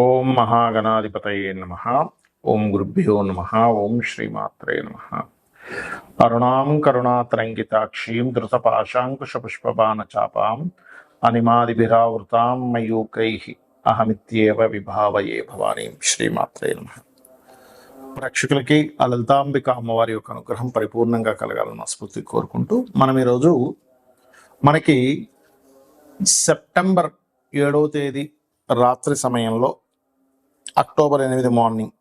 ఓం మహాగణాధిపతయే నమః. ఓం గురుభ్యో నమః. ఓం శ్రీమాత్రే నమః. అరుణాం కరుణాతరంగితాక్షీం ధృతపాశాంకుశపుష్పబాణచాపాం అనిమాదిభిరావృతాం మయూకైః అహమిత్యేవ విభావయే భవానీం. శ్రీమాత్రే నమః. ప్రేక్షకులకి ఆ లలితాంబిక అమ్మవారి యొక్క అనుగ్రహం పరిపూర్ణంగా కలగాలని మనస్ఫూర్తి కోరుకుంటూ మనం ఈరోజు మనకి సెప్టెంబర్ 7వ తేదీ రాత్రి సమయంలో, అక్టోబర్ 8 మార్నింగ్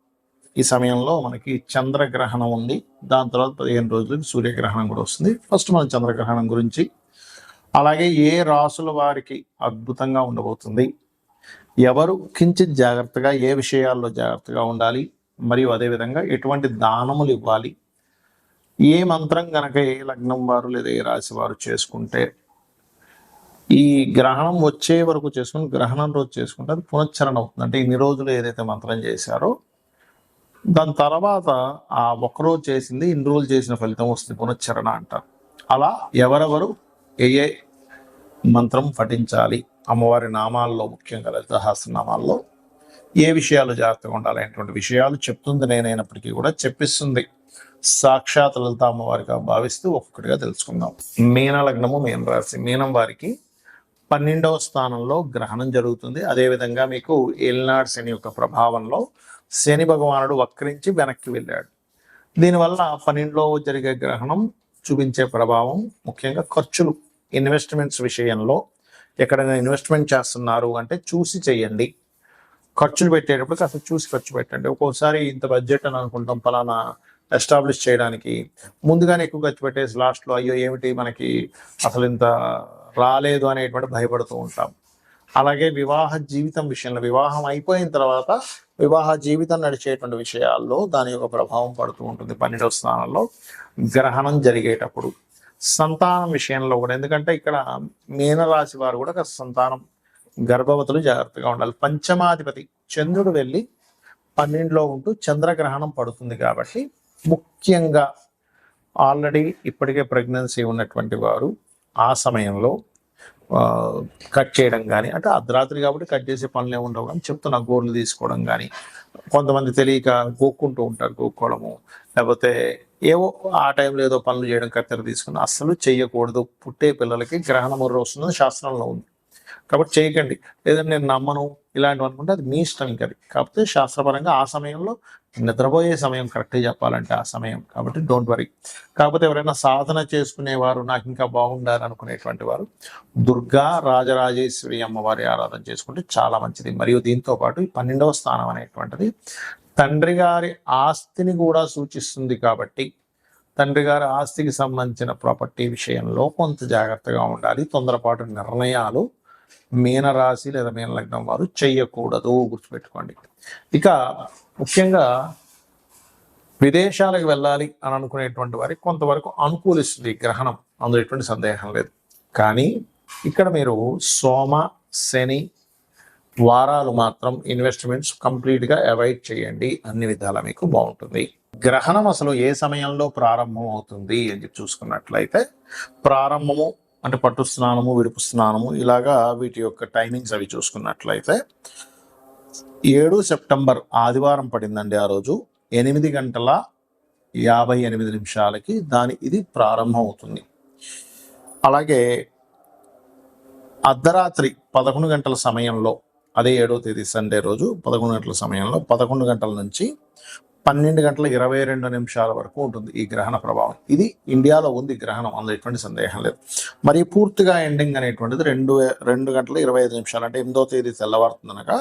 ఈ సమయంలో మనకి చంద్రగ్రహణం ఉంది. దాని తర్వాత 15 రోజులకి సూర్యగ్రహణం కూడా వస్తుంది. ఫస్ట్ మనం చంద్రగ్రహణం గురించి, అలాగే ఏ రాసుల వారికి అద్భుతంగా ఉండబోతుంది, ఎవరు కించిత్ జాగ్రత్తగా ఏ విషయాల్లో జాగ్రత్తగా ఉండాలి, మరియు అదేవిధంగా ఎటువంటి దానములు ఇవ్వాలి, ఏ మంత్రం కనుక ఏ లగ్నం వారు లేదా ఏ రాశి వారు చేసుకుంటే ఈ గ్రహణం వచ్చే వరకు చేసుకుని గ్రహణం రోజు చేసుకుంటే అది పునశ్చరణ అవుతుంది. అంటే ఇన్ని రోజులు ఏదైతే మంత్రం చేశారో దాని తర్వాత ఆ ఒక్కరోజు చేసింది ఇన్ని రోజులు చేసిన ఫలితం వస్తుంది, పునశ్చరణ అంటారు. అలా ఎవరెవరు ఏ మంత్రం పఠించాలి, అమ్మవారి నామాల్లో ముఖ్యంగా లలిత సహస్రనామాల్లో ఏ విషయాలు జాగ్రత్తగా ఉండాలి అనేటువంటి విషయాలు చెప్తుంది నేనైనప్పటికీ కూడా చెప్పిస్తుంది సాక్షాత్ లలిత అమ్మవారిగా భావిస్తూ ఒక్కొక్కటిగా తెలుసుకుందాం. మీన లగ్నము, మీన రాశి. మీనం వారికి 12వ స్థానంలో గ్రహణం జరుగుతుంది. అదేవిధంగా మీకు ఏలినాడు శని యొక్క ప్రభావంలో శని భగవానుడు వక్రించి వెనక్కి వెళ్ళాడు. దీనివల్ల 12లో జరిగే గ్రహణం చూపించే ప్రభావం ముఖ్యంగా ఖర్చులు, ఇన్వెస్ట్మెంట్స్ విషయంలో. ఎక్కడైనా ఇన్వెస్ట్మెంట్ చేస్తున్నారు అంటే చూసి చేయండి. ఖర్చులు పెట్టేటప్పుడు కాస్త చూసి ఖర్చు పెట్టండి. ఒక్కోసారి ఇంత బడ్జెట్ అని అనుకుంటాం ఫలానా ఎస్టాబ్లిష్ చేయడానికి, ముందుగానే ఎక్కువ ఖర్చు పెట్టేసి లాస్ట్లో అయ్యో ఏమిటి మనకి అసలు ఇంత రాలేదు అనేటువంటి భయపడుతూ ఉంటాం. అలాగే వివాహ జీవితం విషయంలో, వివాహం అయిపోయిన తర్వాత వివాహ జీవితం నడిచేటువంటి విషయాల్లో దాని యొక్క ప్రభావం పడుతూ ఉంటుంది 12వ స్థానంలో గ్రహణం జరిగేటప్పుడు. సంతానం విషయంలో కూడా, ఎందుకంటే ఇక్కడ మీనరాశి వారు కూడా సంతానం, గర్భవతులు జాగ్రత్తగా ఉండాలి. పంచమాధిపతి చంద్రుడు వెళ్ళి 12లో ఉంటూ చంద్రగ్రహణం పడుతుంది కాబట్టి ముఖ్యంగా ఆల్రెడీ ఇప్పటికే ప్రెగ్నెన్సీ ఉన్నటువంటి వారు ఆ సమయంలో కట్ చేయడం కానీ, అంటే అర్ధరాత్రి కాబట్టి కట్ చేసే పనులు ఉండవు కానీ చెప్తున్నా, గోర్లు తీసుకోవడం కానీ, కొంతమంది తెలియక గోక్కుంటూ ఉంటారు, గోక్కోవడము, లేకపోతే ఏవో ఆ టైంలో ఏదో పనులు చేయడం, కత్తెర తీసుకుని అస్సలు చెయ్యకూడదు. పుట్టే పిల్లలకి గ్రహణం వస్తుందని శాస్త్రంలో ఉంది కాబట్టి చేయకండి. లేదంటే నేను నమ్మను ఇలాంటివి అనుకుంటే అది మీ ఇష్టం. ఇంకా కాకపోతే శాస్త్రపరంగా ఆ సమయంలో నిద్రపోయే సమయం కరెక్ట్గా చెప్పాలంటే ఆ సమయం, కాబట్టి డోంట్ వరీ. కాకపోతే ఎవరైనా సాధన చేసుకునేవారు, నాకు ఇంకా బాగుండాలి అనుకునేటువంటి వారు దుర్గా రాజరాజేశ్వరి అమ్మవారి ఆరాధన చేసుకుంటే చాలా మంచిది. మరియు దీంతో పాటు 12వ స్థానం అనేటువంటిది తండ్రి గారి ఆస్తిని కూడా సూచిస్తుంది కాబట్టి తండ్రి గారి ఆస్తికి సంబంధించిన ప్రాపర్టీ విషయంలో కొంత జాగ్రత్తగా ఉండాలి. తొందరపాటు నిర్ణయాలు మీనరాశి లేదా మీన లగ్నం వారు చెయ్యకూడదు, గుర్తుపెట్టుకోండి. ఇక ముఖ్యంగా విదేశాలకు వెళ్ళాలి అని అనుకునేటువంటి వారికి కొంతవరకు అనుకూలిస్తుంది గ్రహణం, అందులో ఎటువంటి సందేహం లేదు. కానీ ఇక్కడ మీరు సోమ శని వారాలు మాత్రం ఇన్వెస్ట్మెంట్స్ కంప్లీట్గా అవాయిడ్ చేయండి, అన్ని విధాలా మీకు బాగుంటుంది. గ్రహణం అసలు ఏ సమయంలో ప్రారంభం అవుతుంది అని చెప్పి చూసుకున్నట్లయితే, ప్రారంభము అంటే పట్టు స్నానము, విడుపు స్నానము, ఇలాగా వీటి యొక్క టైమింగ్స్ అవి చూసుకున్నట్లయితే 7 సెప్టెంబర్ ఆదివారం పడిందండి. ఆ రోజు 8:58 ఇది ప్రారంభం అవుతుంది. అలాగే అర్ధరాత్రి 11 గంటల సమయంలో, అదే 7వ తేదీ సండే రోజు 11 గంటల సమయంలో 11 గంటల నుంచి 12:22 వరకు ఉంటుంది ఈ గ్రహణ ప్రభావం. ఇది ఇండియాలో ఉంది గ్రహణం, అందులో ఎటువంటి సందేహం లేదు. మరి పూర్తిగా ఎండింగ్ అనేటువంటిది 2:25 అంటే 8వ తేదీ తెల్లవారుతుందనగా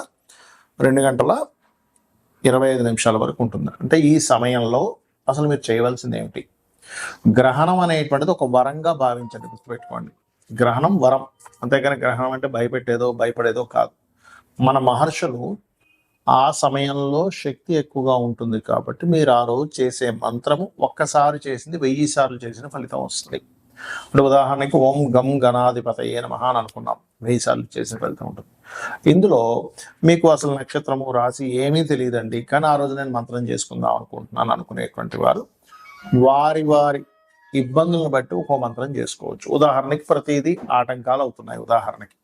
2:25 వరకు ఉంటుంది. అంటే ఈ సమయంలో అసలు మీరు చేయవలసింది ఏమిటి? గ్రహణం అనేటువంటిది ఒక వరంగా భావించండి, గుర్తుపెట్టుకోండి. గ్రహణం వరం, అంతేకాని గ్రహణం అంటే భయపడేదో కాదు. మన మహర్షులు ఆ సమయంలో శక్తి ఎక్కువగా ఉంటుంది కాబట్టి మీరు ఆ రోజు చేసే మంత్రము ఒక్కసారి చేసింది 1000 సార్లు చేసిన ఫలితం వస్తుంది. అంటే ఉదాహరణకి ఓం గం గణాధిపతయే నమః అని అనుకున్నాం, 1000 సార్లు చేసిన ఫలితం ఉంటుంది. ఇందులో మీకు అసలు నక్షత్రము రాశి ఏమీ తెలియదండి, కానీ ఆ రోజు నేను మంత్రం చేసుకుందాం అనుకుంటున్నాను అనుకునేటువంటి వారు వారి వారి ఇబ్బందులను బట్టి ఒక్కో మంత్రం చేసుకోవచ్చు. ఉదాహరణకి ప్రతిదీ ఆటంకాలు అవుతున్నాయి. ఉదాహరణకి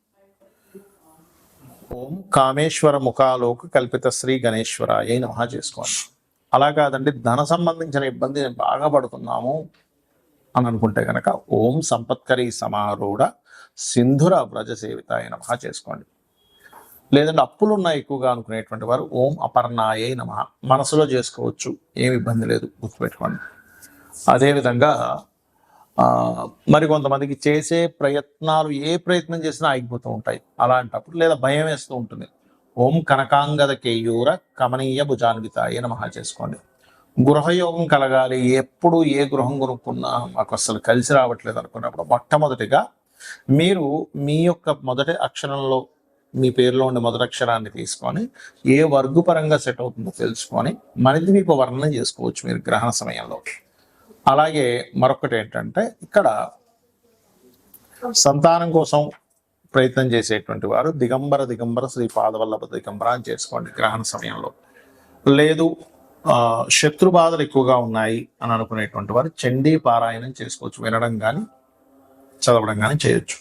ఓం కామేశ్వర ముఖాలోక కల్పిత శ్రీ గణేశ్వరాయ నమః చేసుకోండి. అలా కాదండి, ధన సంబంధించిన ఇబ్బంది బాగా పడుతున్నాము అని అనుకుంటే కనుక ఓం సంపత్కరీ సమారూఢ సింధుర వ్రజ సేవితాయ నమః చేసుకోండి. లేదంటే అప్పులు ఉన్నాయి ఎక్కువగా అనుకునేటువంటి వారు ఓం అపర్ణాయ నమః మనసులో చేసుకోవచ్చు, ఏమి ఇబ్బంది లేదు, గుర్తుపెట్టుకోండి. అదేవిధంగా మరి కొంతమందికి చేసే ప్రయత్నాలు ఏ ప్రయత్నం చేసినా ఆగిపోతూ ఉంటాయి. అలాంటప్పుడు లేదా భయం వేస్తూ ఉంటుంది. ఓం కనకాంగద కేయూర కమనీయ భుజాన్వితాయ నమః చేసుకోండి. గృహయోగం కలగాలి, ఎప్పుడు ఏ గృహం కొనుక్కున్నా మాకు అసలు కలిసి రావట్లేదు అనుకున్నప్పుడు మొట్టమొదటిగా మీరు మీ యొక్క మొదటి అక్షరంలో మీ పేరులో ఉండే మొదటి అక్షరాన్ని తీసుకొని ఏ వర్గు పరంగా సెట్ అవుతుందో తెలుసుకొని మరిది మీకు వర్ణన చేసుకోవచ్చు మీరు గ్రహణ సమయంలో. అలాగే మరొకటి ఏంటంటే, ఇక్కడ సంతానం కోసం ప్రయత్నం చేసేటువంటి వారు దిగంబర శ్రీ పాదవల్లభ దిగంబర అని చేసుకోండి గ్రహణ సమయంలో. లేదు శత్రు బాధలు ఎక్కువగా ఉన్నాయి అని అనుకునేటువంటి వారు చండీ పారాయణం చేసుకోవచ్చు, వినడం కానీ చదవడం కానీ చేయొచ్చు.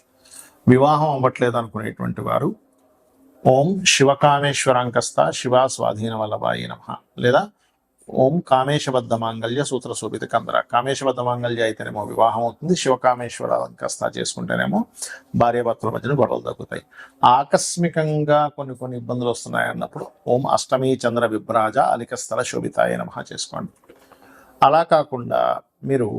వివాహం అవ్వట్లేదు అనుకునేటువంటి వారు ఓం శివకామేశ్వరాంకస్త శివ స్వాధీన వల్లభాయ నమః లేదా ఓం కామేశబద్ధ మాంగళ్య సూత్ర శోభిత కందర. కామేశబద్ధ మాంగళ్య అయితేనేమో వివాహం అవుతుంది, శివకామేశ్వరాంకస్త చేసుకుంటేనేమో భార్యాభర్తల మధ్యన గొడవలు తగ్గుతాయి. ఆకస్మికంగా కొన్ని ఇబ్బందులు వస్తున్నాయి అన్నప్పుడు ఓం అష్టమీ చంద్ర విభ్రాజ అలికస్థల శోభితాయ నమః చేసుకోండి. అలా కాకుండా మీరు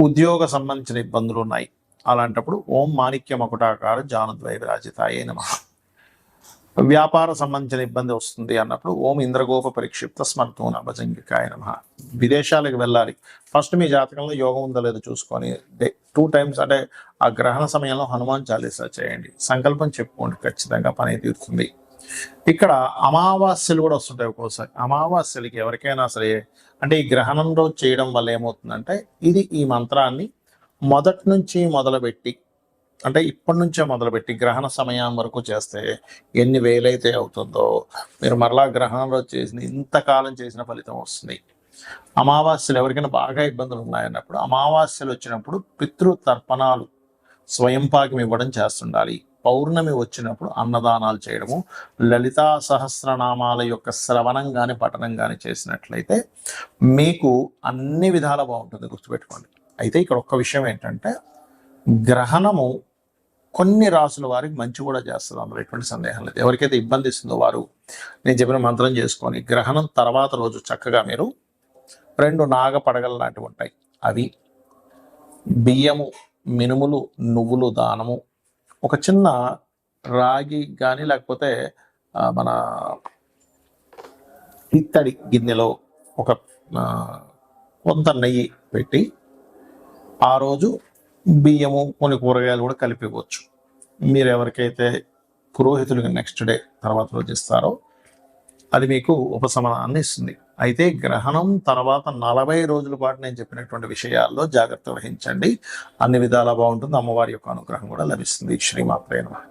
ఉద్యోగ సంబంధించిన ఇబ్బందులు ఉన్నాయి, అలాంటప్పుడు ఓం మాణిక్య మకుటాకార జానుద్వయ విరాజితాయ నమః. వ్యాపార సంబంధించిన ఇబ్బంది వస్తుంది అన్నప్పుడు ఓం ఇంద్రగోప పరిక్షిప్త స్మర్తూన భజంగికాయ నమః. విదేశాలకు వెళ్ళాలి, ఫస్ట్ మీ జాతకంలో యోగం ఉందో లేదో చూసుకొని 2 times అంటే ఆ గ్రహణ సమయంలో హనుమాన్ చాలీసా చేయండి, సంకల్పం చెప్పుకోండి, ఖచ్చితంగా పని తీరుతుంది. ఇక్కడ అమావాస్యలు కూడా వస్తుంటాయి ఒక్కోసారి. అమావాస్యలకి ఎవరికైనా సరే అంటే ఈ గ్రహణం రోజు చేయడం వల్ల ఏమవుతుందంటే, ఈ మంత్రాన్ని మొదటి నుంచి మొదలుపెట్టి అంటే ఇప్పటి నుంచే మొదలుపెట్టి గ్రహణ సమయం వరకు చేస్తే ఎన్ని వేలైతే అవుతుందో మీరు మరలా గ్రహణం రోజు చేసిన ఇంతకాలం చేసిన ఫలితం వస్తుంది. అమావాస్యలు ఎవరికైనా బాగా ఇబ్బందులు ఉన్నాయన్నప్పుడు అమావాస్యలు వచ్చినప్పుడు పితృ తర్పణాలు స్వయంపాకం ఇవ్వడం చేస్తుండాలి. పౌర్ణమి వచ్చినప్పుడు అన్నదానాలు చేయడము, లలితా సహస్రనామాల యొక్క శ్రవణం కానీ పఠనం కానీ చేసినట్లయితే మీకు అన్ని విధాల బాగుంటుంది, గుర్తుపెట్టుకోండి. అయితే ఇక్కడ ఒక్క విషయం ఏంటంటే, గ్రహణము కొన్ని రాసుల వారికి మంచి కూడా చేస్తుంది, అందులో ఎటువంటి సందేహం లేదు. ఎవరికైతే ఇబ్బంది ఇస్తుందో వారు నేను చెప్పిన మంత్రం చేసుకొని గ్రహణం తర్వాత రోజు చక్కగా మీరు 2 నాగ పడగలు లాంటివి ఉంటాయి, అవి బియ్యము, మినుములు, నువ్వులు దానము, ఒక చిన్న రాగి కానీ లేకపోతే మన ఇత్తడి గిన్నెలో ఒక కొంత నెయ్యి పెట్టి ఆ రోజు బియ్యము కొన్ని కూరగాయలు కూడా కలిపివచ్చు. మీరు ఎవరికైతే పురోహితులుగా నెక్స్ట్ డే తర్వాత రోజు ఇస్తారో అది మీకు ఉపశమనాన్ని ఇస్తుంది. అయితే గ్రహణం తర్వాత 40 రోజుల పాటు నేను చెప్పినటువంటి విషయాల్లో జాగ్రత్త వహించండి, అన్ని విధాలా బాగుంటుంది, అమ్మవారి యొక్క అనుగ్రహం కూడా లభిస్తుంది. శ్రీమాత్రే నమః.